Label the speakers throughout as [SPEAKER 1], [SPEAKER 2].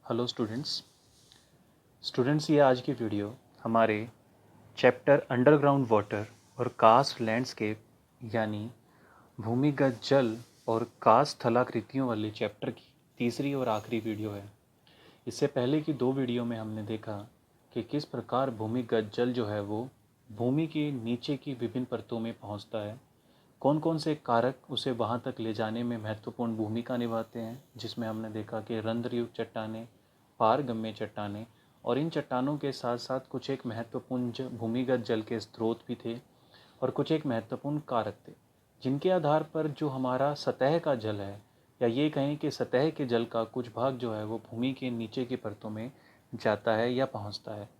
[SPEAKER 1] Hello students ये आज की वीडियो हमारे चैप्टर अंडरग्राउंड वाटर और कास्ट लैंडस्केप यानी भूमिगत जल और कास्ट स्थलाकृतियों वाले चैप्टर की तीसरी और आखिरी वीडियो है। इससे पहले की दो वीडियो में हमने देखा कि किस प्रकार भूमिगत जल जो है वो भूमि के नीचे की विभिन्न परतों में पहुंचता है, कौन कौन से कारक उसे वहां तक ले जाने में महत्वपूर्ण भूमिका निभाते हैं, जिसमें हमने देखा कि रंध्रयुक्त चट्टानें, पारगम्य चट्टानें और इन चट्टानों के साथ साथ कुछ एक महत्वपूर्ण भूमिगत जल के स्रोत भी थे और कुछ एक महत्वपूर्ण कारक थे जिनके आधार पर जो हमारा सतह का जल है, या ये कहें कि सतह के जल का कुछ भाग जो है वो भूमि के नीचे की परतों में जाता है या पहुंचता है।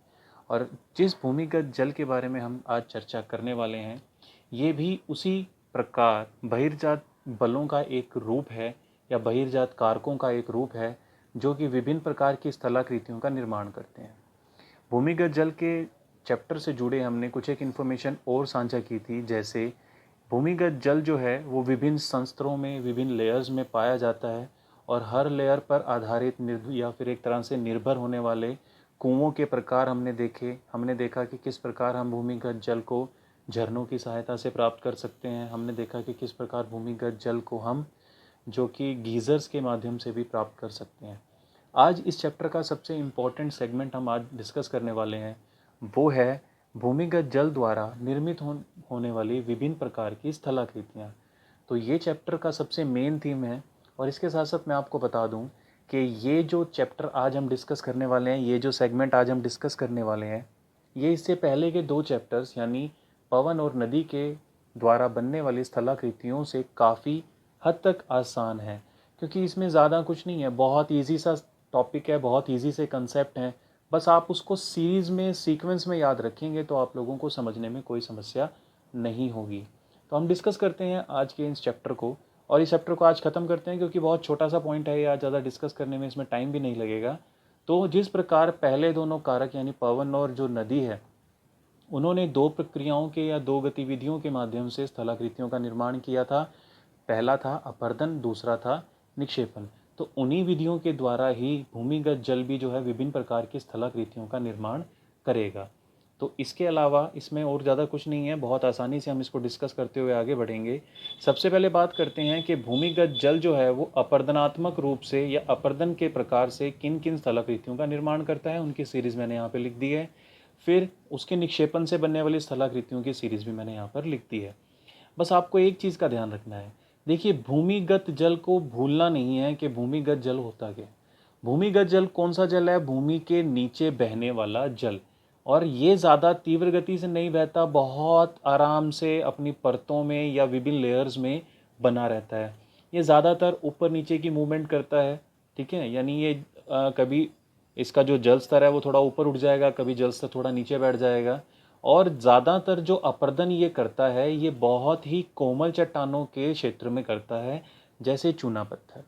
[SPEAKER 1] और जिस भूमिगत जल के बारे में हम आज चर्चा करने वाले हैं, ये भी उसी प्रकार बहिर्जात बलों का एक रूप है या बहिर्जात कारकों का एक रूप है जो कि विभिन्न प्रकार की स्थलाकृतियों का निर्माण करते हैं। भूमिगत जल के चैप्टर से जुड़े हमने कुछ एक इन्फॉर्मेशन और साझा की थी, जैसे भूमिगत जल जो है वो विभिन्न संस्तरों में, विभिन्न लेयर्स में पाया जाता है और हर लेयर पर आधारित या फिर एक तरह से निर्भर होने वाले कुओं के प्रकार हमने देखा कि किस प्रकार हम भूमिगत जल को झरनों की सहायता से प्राप्त कर सकते हैं। हमने देखा कि किस प्रकार भूमिगत जल को हम जो कि गीज़र्स के माध्यम से भी प्राप्त कर सकते हैं। आज इस चैप्टर का सबसे इम्पोर्टेंट सेगमेंट हम आज डिस्कस करने वाले हैं, वो है भूमिगत जल द्वारा निर्मित होने वाली विभिन्न प्रकार की स्थलाकृतियाँ। तो ये चैप्टर का सबसे मेन थीम है। और इसके साथ साथ मैं आपको बता दूं कि ये जो चैप्टर आज हम डिस्कस करने वाले हैं, ये जो सेगमेंट आज हम डिस्कस करने वाले हैं, ये इससे पहले के दो चैप्टर्स यानी पवन और नदी के द्वारा बनने वाली स्थलाकृतियों से काफ़ी हद तक आसान है, क्योंकि इसमें ज़्यादा कुछ नहीं है, बहुत ईजी सा टॉपिक है, बहुत ईजी से कंसेप्ट हैं। बस आप उसको सीरीज़ में, सीक्वेंस में याद रखेंगे तो आप लोगों को समझने में कोई समस्या नहीं होगी। तो हम डिस्कस करते हैं आज के इस चैप्टर को, और इस चैप्टर को आज ख़त्म करते हैं क्योंकि बहुत छोटा सा पॉइंट है, या ज़्यादा डिस्कस करने में इसमें टाइम भी नहीं लगेगा। तो जिस प्रकार पहले दोनों कारक यानी पवन और जो नदी है, उन्होंने दो प्रक्रियाओं के या दो गतिविधियों के माध्यम से स्थलाकृतियों का निर्माण किया था। पहला था अपर्दन, दूसरा था निक्षेपण। तो उन्हीं विधियों के द्वारा ही भूमिगत जल भी जो है विभिन्न प्रकार की स्थलाकृतियों का निर्माण करेगा। तो इसके अलावा इसमें और ज़्यादा कुछ नहीं है, बहुत आसानी से हम इसको डिस्कस करते हुए आगे बढ़ेंगे। सबसे पहले बात करते हैं कि भूमिगत जल जो है वो अपर्दनात्मक रूप से या अपर्दन के प्रकार से किन किन स्थलाकृतियों का निर्माण करता है, उनकी सीरीज़ मैंने यहाँ पे लिख दी है। फिर उसके निक्षेपण से बनने वाली स्थलाकृतियों की सीरीज़ भी मैंने यहाँ पर लिख दी है। बस आपको एक चीज़ का ध्यान रखना है, देखिए भूमिगत जल को भूलना नहीं है कि भूमिगत जल होता क्या है। भूमिगत जल कौन सा जल है? भूमि के नीचे बहने वाला जल। और ये ज़्यादा तीव्र गति से नहीं बहता, बहुत आराम से अपनी परतों में या विभिन्न लेयर्स में बना रहता है। ये ज़्यादातर ऊपर नीचे की मूवमेंट करता है, ठीक है। यानी ये कभी इसका जो जल स्तर है वो थोड़ा ऊपर उठ जाएगा, कभी जल स्तर थोड़ा नीचे बैठ जाएगा। और ज़्यादातर जो अपर्दन ये करता है, ये बहुत ही कोमल चट्टानों के क्षेत्र में करता है, जैसे चूना पत्थर।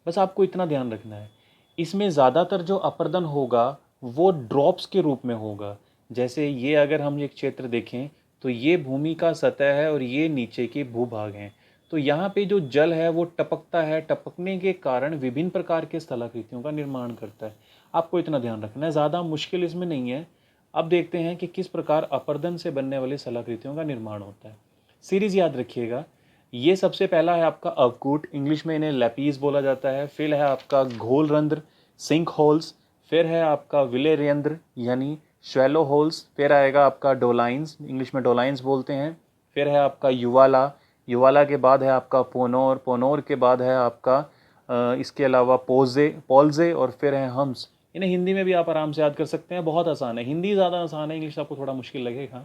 [SPEAKER 1] बस आपको इतना ध्यान रखना है। इसमें ज़्यादातर जो अपर्दन होगा वो ड्रॉप्स के रूप में होगा। जैसे ये अगर हम एक क्षेत्र देखें तो ये भूमि का सतह है और ये नीचे के भूभाग हैं। तो यहाँ पे जो जल है वो टपकता है, टपकने के कारण विभिन्न प्रकार के स्थलाकृतियों का निर्माण करता है। आपको इतना ध्यान रखना है, ज़्यादा मुश्किल इसमें नहीं है। अब देखते हैं कि किस प्रकार अपर्दन से बनने वाली स्थलाकृतियों का निर्माण होता है। सीरीज याद रखिएगा, ये सबसे पहला है आपका अवकूट, इंग्लिश में इन्हें लैपीज बोला जाता है। फिर है आपका घोल रंध्र, सिंक होल्स। फिर है आपका विलेरेंद्र यानी शैलो होल्स। फिर आएगा आपका डोलाइंस, इंग्लिश में डोलाइंस बोलते हैं। फिर है आपका युवाला, युवाला के बाद है आपका पोनोर, पोनोर के बाद है आपका इसके अलावा पोल्जे और फिर है हम्स। इन्हें हिंदी में भी आप आराम से याद कर सकते हैं, बहुत आसान है। हिंदी ज़्यादा आसान है, इंग्लिश आपको थोड़ा मुश्किल लगेगा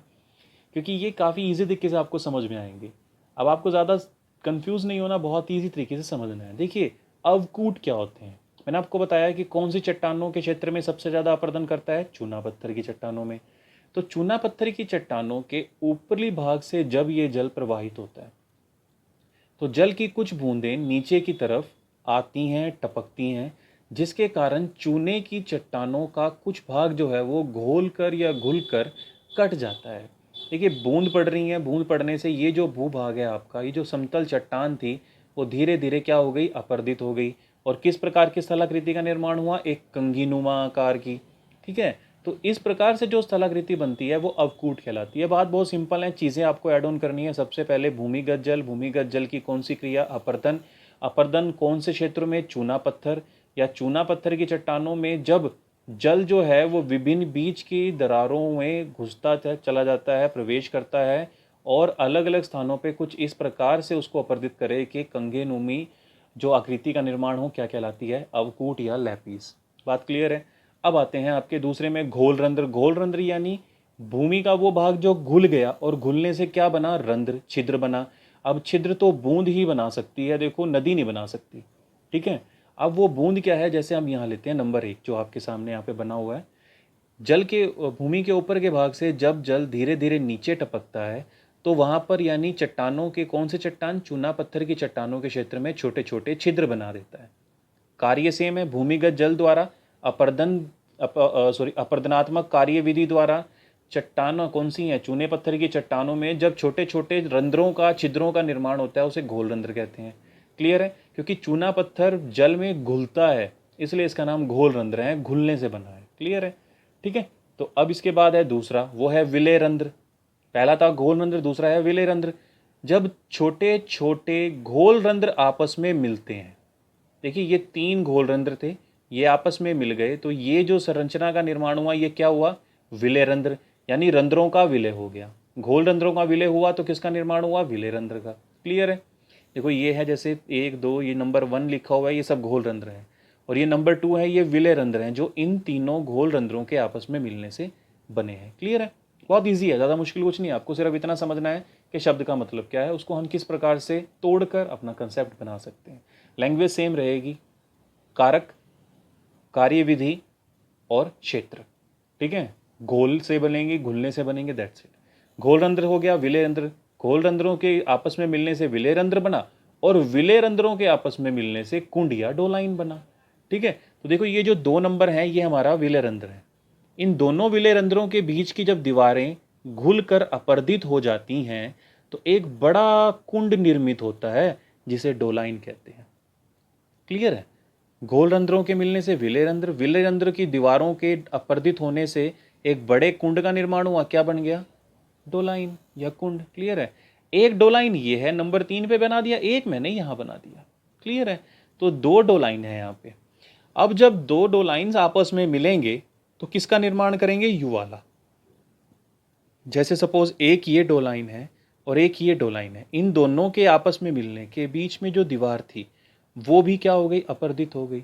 [SPEAKER 1] क्योंकि ये काफ़ी इजी तरीके से आपको समझ में आएंगे। अब आपको ज़्यादा कंफ्यूज नहीं होना, बहुत ईजी तरीके से समझना है। देखिए अवकूट क्या होते हैं, मैंने आपको बताया कि कौन सी चट्टानों के क्षेत्र में सबसे ज़्यादा अपर्दन करता है, चूना पत्थर की चट्टानों में। तो चूना पत्थर की चट्टानों के ऊपरी भाग से जब ये जल प्रवाहित होता है तो जल की कुछ बूंदें नीचे की तरफ आती हैं, टपकती हैं, जिसके कारण चूने की चट्टानों का कुछ भाग जो है वो घोल कर या घुल कर कट जाता है। देखिए बूंद पड़ रही है, बूंद पड़ने से ये जो भूभाग है आपका, ये जो समतल चट्टान थी वो धीरे धीरे क्या हो गई, अपर्दित हो गई। और किस प्रकार की स्थलाकृति का निर्माण हुआ, एक कंगीनुमा आकार की। ठीक है, तो इस प्रकार से जो स्थलाकृति बनती है वो अवकूट कहलाती है। बात बहुत सिंपल है, चीज़ें आपको ऐड ऑन करनी है। सबसे पहले भूमिगत जल की कौन सी क्रिया, अपरदन। अपरदन कौन से क्षेत्र में, चूना पत्थर या चूना पत्थर की चट्टानों में जब जल जो है वो विभिन्न बीच की दरारों में घुसता चला जाता है, प्रवेश करता है और अलग अलग स्थानों पे कुछ इस प्रकार से उसको अपरदित करे कि कंगेनुमी जो आकृति का निर्माण हो, क्या कहलाती है, अवकूट या लैपिस। बात क्लियर है। अब आते हैं आपके दूसरे में घोल रंध्र। घोल रंध्र यानी भूमि का वो भाग जो घुल गया और घुलने से क्या बना, रंध्र, छिद्र बना। अब छिद्र तो बूंद ही बना सकती है, देखो नदी नहीं बना सकती। ठीक है, अब वो बूंद क्या है, जैसे हम यहाँ लेते हैं नंबर 1 जो आपके सामने यहाँ पे बना हुआ है। जल के भूमि के ऊपर के भाग से जब जल धीरे धीरे नीचे टपकता है तो वहाँ पर यानी चट्टानों के, कौन से चट्टान, चूना पत्थर की चट्टानों के क्षेत्र में छोटे छोटे छिद्र बना देता है। कार्य सेम है, भूमिगत जल द्वारा अपरदनात्मक कार्य विधि द्वारा चट्टानों कौन सी हैं, चूने पत्थर की चट्टानों में जब छोटे छोटे रंध्रों का, छिद्रों का निर्माण होता है उसे घोल रंध्र कहते हैं। क्लियर है, क्योंकि चूना पत्थर जल में घुलता है इसलिए इसका नाम घोल रंध्र है, घुलने से बना है। क्लियर है, ठीक है। तो अब इसके बाद है दूसरा, वो है विलय रंध्र। पहला था घोल रंध्र, दूसरा है विलय रंध्र। जब छोटे छोटे घोल रंध्र आपस में मिलते हैं, देखिए ये 3 घोल रंध्र थे, ये आपस में मिल गए तो ये जो संरचना का निर्माण हुआ ये क्या हुआ, विलय रंध्र, यानी रंध्रों का विलय हो गया। घोल रंध्रों का विलय हुआ तो किसका निर्माण हुआ, विलय रंध्र का। क्लियर है, देखो ये है जैसे 1 2, ये नंबर 1 लिखा हुआ है, ये सब घोल रंध्र है, और ये नंबर 2 है, ये विलय रंध्र हैं जो इन तीनों घोल रंध्रों के आपस में मिलने से बने हैं। क्लियर है, बहुत ईजी है, ज़्यादा मुश्किल कुछ नहीं है, आपको सिर्फ इतना समझना है कि शब्द का मतलब क्या है, उसको हम किस प्रकार से तोड़कर अपना कंसेप्ट बना सकते हैं। लैंग्वेज सेम रहेगी, कारक, कार्यविधि और क्षेत्र। ठीक है, घोल से बनेंगे, घुलने से बनेंगे, दैट्स इट। घोल रंध्र हो गया, विलय रंध्र, घोल रंध्रों के आपस में मिलने से विलय रंध्र बना और विलय रंध्रों के आपस में मिलने से कुंड या डोलाइन बना। ठीक है, तो देखो ये जो 2 नंबर हैं ये हमारा विलय रंध्र है। इन दोनों विलय रंध्रों के बीच की जब दीवारें घुल कर अपर्दित हो जाती हैं तो एक बड़ा कुंड निर्मित होता है जिसे डोलाइन कहते हैं। क्लियर है, घोल रंध्रों के मिलने से विलय रंध्र, विलय रंध्र की दीवारों के अपर्दित होने से एक बड़े कुंड का निर्माण हुआ, क्या बन गया, डोलाइन या कुंड। क्लियर है, एक डोलाइन ये है, नंबर 3 पे बना दिया, एक मैंने यहां बना दिया। क्लियर है, तो 2 डोलाइन है यहाँ पे। अब जब 2 डोलाइंस आपस में मिलेंगे तो किसका निर्माण करेंगे, युवाला। जैसे सपोज एक ये डोलाइन है और एक ये डोलाइन है, इन दोनों के आपस में मिलने के बीच में जो दीवार थी वो भी क्या हो गई, अपर्दित हो गई।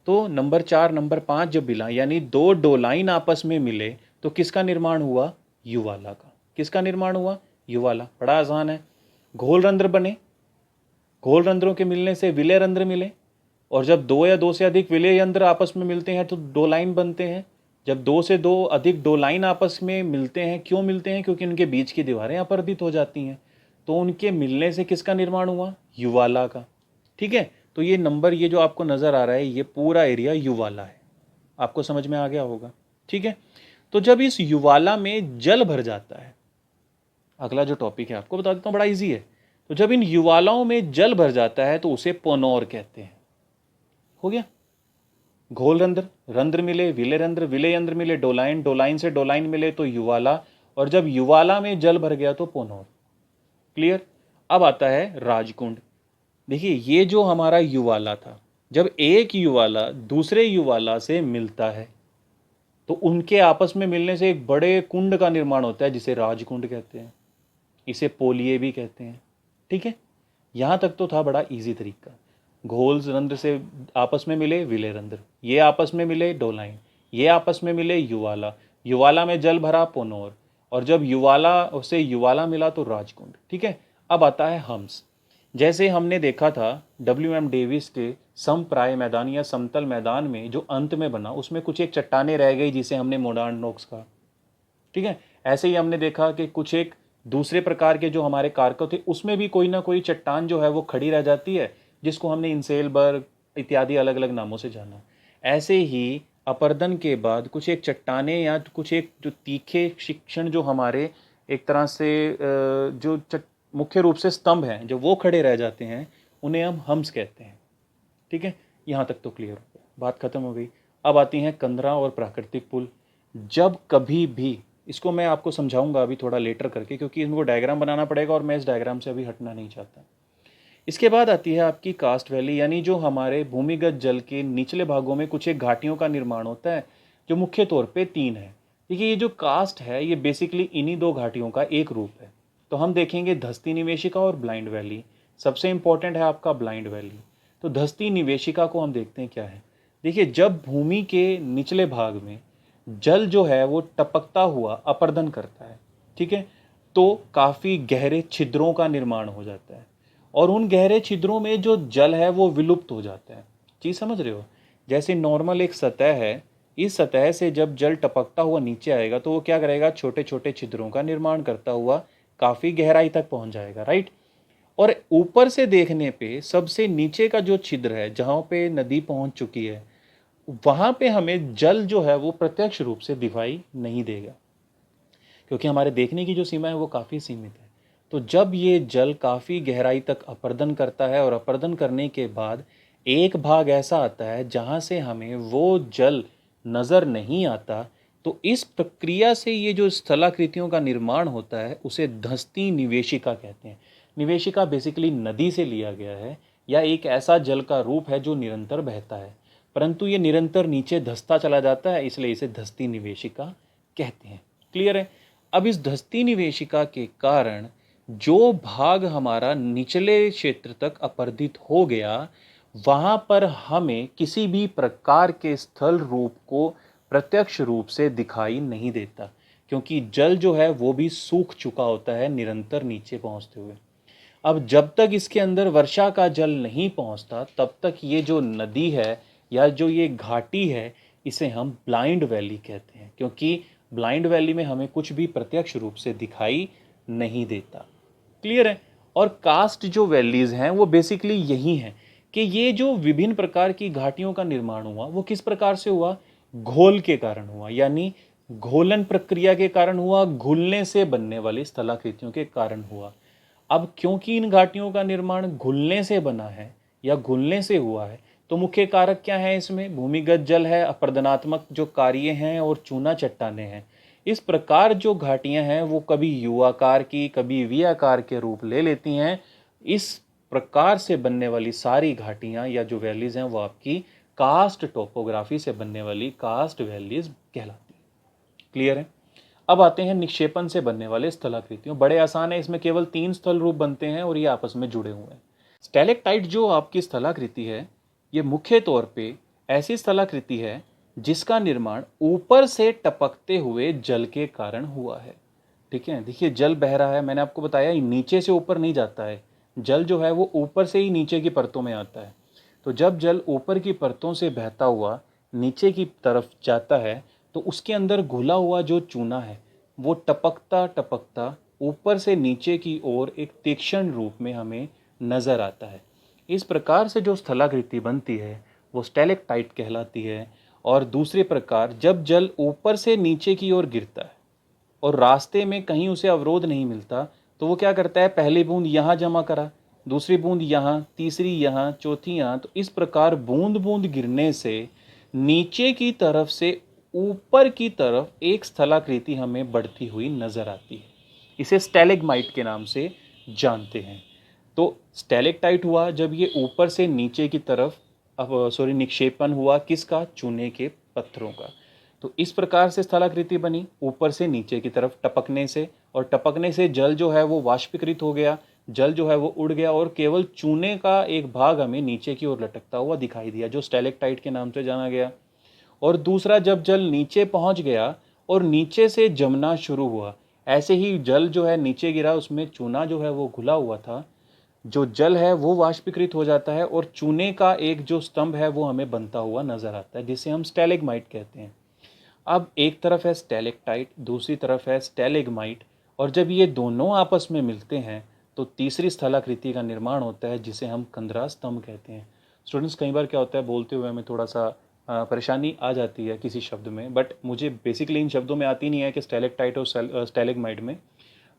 [SPEAKER 1] तो नंबर 4 नंबर 5 जब मिला यानी 2 डोलाइन आपस में मिले तो किसका निर्माण हुआ, युवाला का। किसका निर्माण हुआ, युवाला। बड़ा आसान है, घोल रंध्र बने, घोल रंध्रों के मिलने से विलय रंध्र मिले, और जब 2 या 2 से अधिक विलय रंध्र आपस में मिलते हैं तो डोलाइन बनते हैं। जब 2 से 2 अधिक डोलाइन आपस में मिलते हैं, क्यों मिलते हैं, क्योंकि उनके बीच की दीवारें अपर्दित हो जाती हैं, तो उनके मिलने से किसका निर्माण हुआ, युवाला का। ठीक है, तो ये नंबर, ये जो आपको नज़र आ रहा है ये पूरा एरिया युवाला है, आपको समझ में आ गया होगा। ठीक है, तो जब इस युवाला में जल भर जाता है, अगला जो टॉपिक है आपको बता देता हूँ, बड़ा इजी है। तो जब इन युवालाओं में जल भर जाता है तो उसे पोनौर कहते हैं। हो गया, घोल रंध्र, रंध्र मिले, विलय रंध्र मिले, डोलाइन, डोलाइन से डोलाइन मिले तो युवाला, और जब युवाला में जल भर गया तो पोनौर। क्लियर, अब आता है राजकुंड। देखिए ये जो हमारा युवाला था, जब एक युवाला दूसरे युवाला से मिलता है तो उनके आपस में मिलने से एक बड़े कुंड का निर्माण होता है जिसे राजकुंड कहते हैं, इसे पोलिए भी कहते हैं। ठीक है, यहां तक तो था बड़ा इजी तरीका। घोल रंध्र से आपस में मिले विलय रंध्र, ये आपस में मिले डोलाइन, ये आपस में मिले युवाला, युवाला में जल भरा पोनौर, और जब युवाला से युवाला मिला तो राजकुंड। ठीक है, अब आता है हम्स। जैसे हमने देखा था WM डेविस के समप्राय मैदान या समतल मैदान में जो अंत में बना, उसमें कुछ एक चट्टानें रह गई जिसे हमने मॉडर्न रॉक्स कहा। ठीक है, ऐसे ही हमने देखा कि कुछ एक दूसरे प्रकार के जो हमारे कारक थे उसमें भी कोई ना कोई चट्टान जो है वो खड़ी रह जाती है, जिसको हमने इंसेलबर्ग इत्यादि अलग अलग नामों से जाना। ऐसे ही अपरदन के बाद कुछ एक चट्टानें या कुछ एक जो तीखे शिक्षण जो हमारे एक तरह से जो मुख्य रूप से स्तंभ हैं जो वो खड़े रह जाते हैं, उन्हें हम हम्स कहते हैं। ठीक है, यहाँ तक तो क्लियर हो गया, बात खत्म हो गई। अब आती हैं कंदरा और प्राकृतिक पुल। जब कभी भी, इसको मैं आपको समझाऊंगा अभी थोड़ा लेटर करके, क्योंकि इनको डायग्राम बनाना पड़ेगा और मैं इस डायग्राम से अभी हटना नहीं चाहता। इसके बाद आती है आपकी कास्ट वैली, यानी जो हमारे भूमिगत जल के निचले भागों में कुछ एक घाटियों का निर्माण होता है, जो मुख्य तौर पे 3 है। देखिए, ये जो कास्ट है ये बेसिकली इन्हीं 2 घाटियों का एक रूप है। तो हम देखेंगे धस्ती निवेशिका और ब्लाइंड वैली। सबसे इंपॉर्टेंट है आपका ब्लाइंड वैली। तो धस्ती निवेशिका को हम देखते हैं क्या है। देखिए, जब भूमि के निचले भाग में जल जो है वो टपकता हुआ अपर्दन करता है, ठीक है, तो काफ़ी गहरे छिद्रों का निर्माण हो जाता है, और उन गहरे छिद्रों में जो जल है वो विलुप्त हो जाता है। चीज़ समझ रहे हो? जैसे नॉर्मल एक सतह है, इस सतह से जब जल टपकता हुआ नीचे आएगा तो वो क्या करेगा, छोटे छोटे छिद्रों का निर्माण करता हुआ काफ़ी गहराई तक पहुंच जाएगा, राइट। और ऊपर से देखने पे सबसे नीचे का जो छिद्र है जहाँ पे नदी पहुंच चुकी है, वहां पे हमें जल जो है वो प्रत्यक्ष रूप से दिखाई नहीं देगा, क्योंकि हमारे देखने की जो सीमा है वो काफ़ी सीमित है। तो जब ये जल काफ़ी गहराई तक अपर्दन करता है और अपर्दन करने के बाद एक भाग ऐसा आता है जहाँ से हमें वो जल नज़र नहीं आता, तो इस प्रक्रिया से ये जो स्थलाकृतियों का निर्माण होता है उसे धस्ती निवेशिका कहते हैं। निवेशिका बेसिकली नदी से लिया गया है, या एक ऐसा जल का रूप है जो निरंतर बहता है, परंतु ये निरंतर नीचे धंसता चला जाता है, इसलिए इसे धस्ती निवेशिका कहते हैं। क्लियर है? अब इस धस्ती निवेशिका के कारण जो भाग हमारा निचले क्षेत्र तक अपर्दित हो गया, वहां पर हमें किसी भी प्रकार के स्थल रूप को प्रत्यक्ष रूप से दिखाई नहीं देता, क्योंकि जल जो है वो भी सूख चुका होता है निरंतर नीचे पहुंचते हुए। अब जब तक इसके अंदर वर्षा का जल नहीं पहुंचता, तब तक ये जो नदी है या जो ये घाटी है, इसे हम ब्लाइंड वैली कहते हैं, क्योंकि ब्लाइंड वैली में हमें कुछ भी प्रत्यक्ष रूप से दिखाई नहीं देता। क्लियर है? और कास्ट जो वैलीज हैं वो बेसिकली यही हैं कि ये जो विभिन्न प्रकार की घाटियों का निर्माण हुआ वो किस प्रकार से हुआ, घोल के कारण हुआ, यानी घोलन प्रक्रिया के कारण हुआ, घुलने से बनने वाली स्थलाकृतियों के कारण हुआ। अब क्योंकि इन घाटियों का निर्माण घुलने से बना है या घुलने से हुआ है, तो मुख्य कारक क्या है इसमें, भूमिगत जल है, अपर्दनात्मक जो कार्य हैं और चूना चट्टाने हैं। इस प्रकार जो घाटियां हैं वो कभी यू आकार की, कभी वी आकार के रूप ले लेती हैं। इस प्रकार से बनने वाली सारी घाटियां या जो वैलीज हैं वो आपकी कास्ट टोपोग्राफी से बनने वाली कास्ट वैलीज कहलाती है। क्लियर है? अब आते हैं निक्षेपण से बनने वाले स्थलाकृतियों। बड़े आसान है, इसमें केवल 3 स्थल रूप बनते हैं और ये आपस में जुड़े हुए हैं। स्टैलेक्टाइट जो आपकी स्थलाकृति है, ये मुख्य तौर पे ऐसी स्थलाकृति है जिसका निर्माण ऊपर से टपकते हुए जल के कारण हुआ है। ठीक है, देखिए जल बह रहा है, मैंने आपको बताया नीचे से ऊपर नहीं जाता है, जल जो है वो ऊपर से ही नीचे की परतों में आता है। तो जब जल ऊपर की परतों से बहता हुआ नीचे की तरफ जाता है, तो उसके अंदर घुला हुआ जो चूना है वो टपकता टपकता ऊपर से नीचे की ओर एक तीक्ष्ण रूप में हमें नजर आता है। इस प्रकार से जो स्थलाकृति बनती है वो स्टैलेक्टाइट कहलाती है। और दूसरे प्रकार, जब जल ऊपर से नीचे की ओर गिरता है और रास्ते में कहीं उसे अवरोध नहीं मिलता, तो वो क्या करता है, पहली बूंद यहाँ जमा करा, दूसरी बूंद यहाँ, तीसरी यहाँ, चौथी यहाँ। तो इस प्रकार बूंद बूंद गिरने से नीचे की तरफ से ऊपर की तरफ एक स्थलाकृति हमें बढ़ती हुई नजर आती है। इसे स्टैलेग्माइट के नाम से जानते हैं। तो स्टैलेक्टाइट हुआ जब ये ऊपर से नीचे की तरफ निक्षेपण हुआ, किसका, चूने के पत्थरों का। तो इस प्रकार से स्थलाकृति बनी ऊपर से नीचे की तरफ टपकने से, और टपकने से जल जो है वो वाष्पीकृत हो गया, जल जो है वो उड़ गया और केवल चूने का एक भाग हमें नीचे की ओर लटकता हुआ दिखाई दिया, जो स्टैलेक्टाइट के नाम से जाना गया। और दूसरा, जब जल नीचे पहुंच गया और नीचे से जमना शुरू हुआ, ऐसे ही जल जो है नीचे गिरा, उसमें चूना जो है वो घुला हुआ था, जो जल है वो वाष्पीकृत हो जाता है और चूने का एक जो स्तंभ है वो हमें बनता हुआ नजर आता है, जिसे हम स्टैलेग्माइट कहते हैं। अब एक तरफ है स्टैलेक्टाइट, दूसरी तरफ है स्टैलेग्माइट, और जब ये दोनों आपस में मिलते हैं तो तीसरी स्थलाकृति का निर्माण होता है, जिसे हम कंदरा स्तंभ कहते हैं। स्टूडेंट्स, कई बार क्या होता है, बोलते हुए हमें थोड़ा सा परेशानी आ जाती है किसी शब्द में, बट मुझे बेसिकली इन शब्दों में आती नहीं है कि स्टैलेक्टाइट और स्टैलेग्माइट में।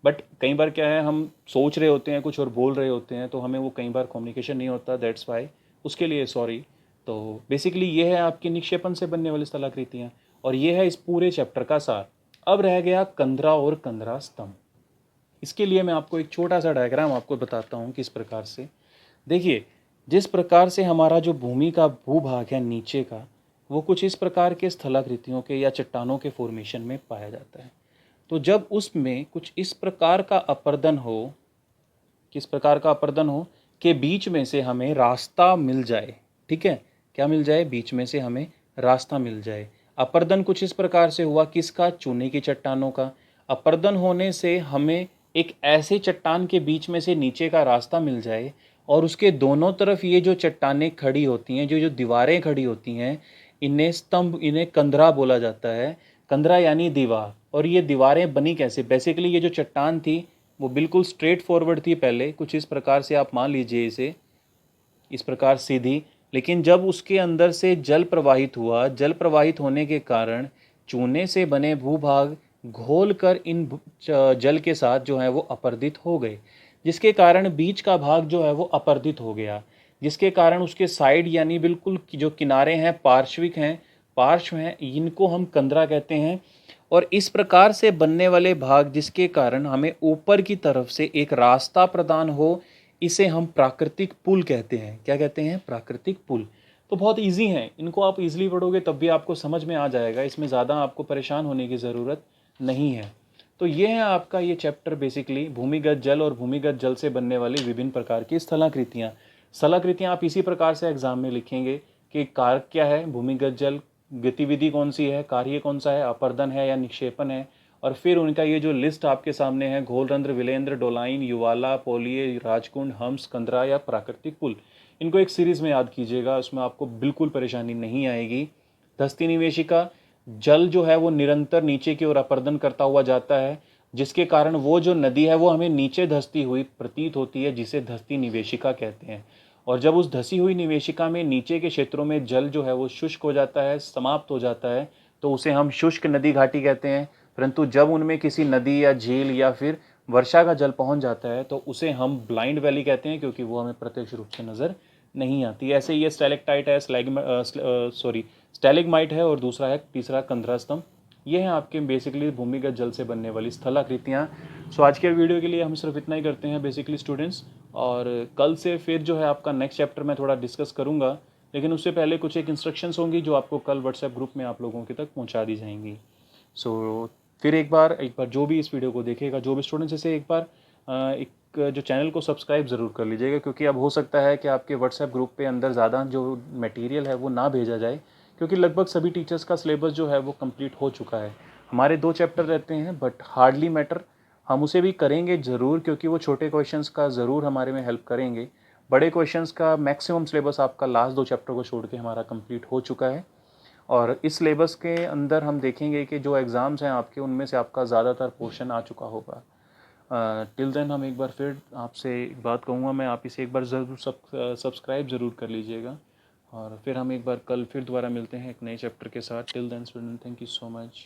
[SPEAKER 1] बट कई बार क्या है, हम सोच रहे होते हैं कुछ और बोल रहे होते हैं, तो हमें वो कई बार कम्युनिकेशन नहीं होता, दैट्स वाई, उसके लिए सॉरी। तो बेसिकली ये है आपके निक्षेपण से बनने वाली स्थलाकृतियाँ, और ये है इस पूरे चैप्टर का सार। अब रह गया कंदरा और कंदरा स्तंभ। इसके लिए मैं आपको एक छोटा सा डायग्राम आपको बताता हूँ किस प्रकार से। देखिए, जिस प्रकार से हमारा जो भूमि का भूभाग है नीचे का, वो कुछ इस प्रकार के स्थलाकृतियों के या चट्टानों के फॉर्मेशन में पाया जाता है। तो जब उसमें कुछ इस प्रकार का अपर्दन हो, किस प्रकार का अपर्दन हो कि बीच में से हमें रास्ता मिल जाए, ठीक है, क्या मिल जाए, बीच में से हमें रास्ता मिल जाए। अपर्दन कुछ इस प्रकार से हुआ, किसका, चूने की चट्टानों का। अपर्दन होने से हमें एक ऐसे चट्टान के बीच में से नीचे का रास्ता मिल जाए, और उसके दोनों तरफ ये जो चट्टानें खड़ी होती हैं, जो जो दीवारें खड़ी होती हैं, इन्हें स्तंभ, इन्हें कंदरा बोला जाता है। कंदरा यानी दीवार। और ये दीवारें बनी कैसे, बेसिकली ये जो चट्टान थी वो बिल्कुल स्ट्रेट फॉरवर्ड थी पहले, कुछ इस प्रकार से आप मान लीजिए इसे, इस प्रकार सीधी। लेकिन जब उसके अंदर से जल प्रवाहित हुआ, जल प्रवाहित होने के कारण चूने से बने भूभाग घोल कर इन जल के साथ जो है वो अपर्दित हो गए, जिसके कारण बीच का भाग जो है वो अपर्दित हो गया, जिसके कारण उसके साइड यानी बिल्कुल जो किनारे हैं, पार्श्विक हैं, पार्श्व हैं, इनको हम कंदरा कहते हैं। और इस प्रकार से बनने वाले भाग जिसके कारण हमें ऊपर की तरफ से एक रास्ता प्रदान हो, इसे हम प्राकृतिक पुल कहते हैं। क्या कहते हैं, प्राकृतिक पुल। तो बहुत इजी है, इनको आप इजीली पढ़ोगे तब भी आपको समझ में आ जाएगा, इसमें ज़्यादा आपको परेशान होने की ज़रूरत नहीं है। तो ये है आपका ये चैप्टर, बेसिकली भूमिगत जल और भूमिगत जल से बनने वाली विभिन्न प्रकार की स्थलाकृतियाँ। स्थलाकृतियाँ आप इसी प्रकार से एग्जाम में लिखेंगे कि कारक क्या है, भूमिगत जल, गतिविधि कौन सी है, कार्य कौन सा है, अपर्दन है या निक्षेपण है, और फिर उनका ये जो लिस्ट आपके सामने है, घोलरंध्र, विलेंद्र, डोलाइन, युवाला, पोलिये, राजकुंड, हम्स, कंदरा या प्राकृतिक पुल, इनको एक सीरीज में याद कीजिएगा, उसमें आपको बिल्कुल परेशानी नहीं आएगी। धस्ती निवेशिका, जल जो है वो निरंतर नीचे की ओर अपर्दन करता हुआ जाता है, जिसके कारण वो जो नदी है वो हमें नीचे धंसती हुई प्रतीत होती है, जिसे धस्ती निवेशिका कहते हैं। और जब उस धसी हुई निवेशिका में नीचे के क्षेत्रों में जल जो है वो शुष्क हो जाता है, समाप्त हो जाता है, तो उसे हम शुष्क नदी घाटी कहते हैं। परंतु जब उनमें किसी नदी या झील या फिर वर्षा का जल पहुंच जाता है, तो उसे हम ब्लाइंड वैली कहते हैं, क्योंकि वो हमें प्रत्यक्ष रूप से नज़र नहीं आती। ऐसे ये स्टैलेक्टाइट है, स्टैलिग्माइट है, और दूसरा है, तीसरा कंदरा स्तंभ। ये हैं आपके बेसिकली भूमिगत जल से बनने वाली स्थलाकृतियाँ। सो आज के वीडियो के लिए हम सिर्फ इतना ही करते हैं बेसिकली स्टूडेंट्स, और कल से फिर जो है आपका नेक्स्ट चैप्टर मैं थोड़ा डिस्कस करूँगा, लेकिन उससे पहले कुछ एक इंस्ट्रक्शंस होंगी जो आपको कल व्हाट्सएप ग्रुप में आप लोगों के तक पहुँचा दी जाएंगी। सो फिर एक बार जो भी इस वीडियो को देखेगा, जो भी स्टूडेंट्स, इसे एक बार एक जो चैनल को सब्सक्राइब ज़रूर कर लीजिएगा, क्योंकि अब हो सकता है कि आपके व्हाट्सएप ग्रुप पे अंदर ज़्यादा जो मटेरियल है वो ना भेजा जाए, क्योंकि लगभग सभी टीचर्स का सिलेबस जो है वो कंप्लीट हो चुका है। हमारे 2 चैप्टर रहते हैं, बट हार्डली मैटर, हम उसे भी करेंगे ज़रूर, क्योंकि वो छोटे क्वेश्चंस का ज़रूर हमारे में हेल्प करेंगे। बड़े क्वेश्चंस का मैक्सिमम सिलेबस आपका लास्ट 2 चैप्टर को छोड़ के हमारा कंप्लीट हो चुका है, और इस सिलेबस के अंदर हम देखेंगे कि जो एग्ज़ाम्स हैं आपके, उनमें से आपका ज़्यादातर पोर्शन आ चुका होगा। टिल देन हम एक बार फिर आपसे एक बात कहूँगा मैं, आप इसे एक बार ज़रूर सब्सक्राइब ज़रूर कर लीजिएगा, और फिर हम एक बार कल फिर दोबारा मिलते हैं एक नए चैप्टर के साथ। Till then student, thank you so much.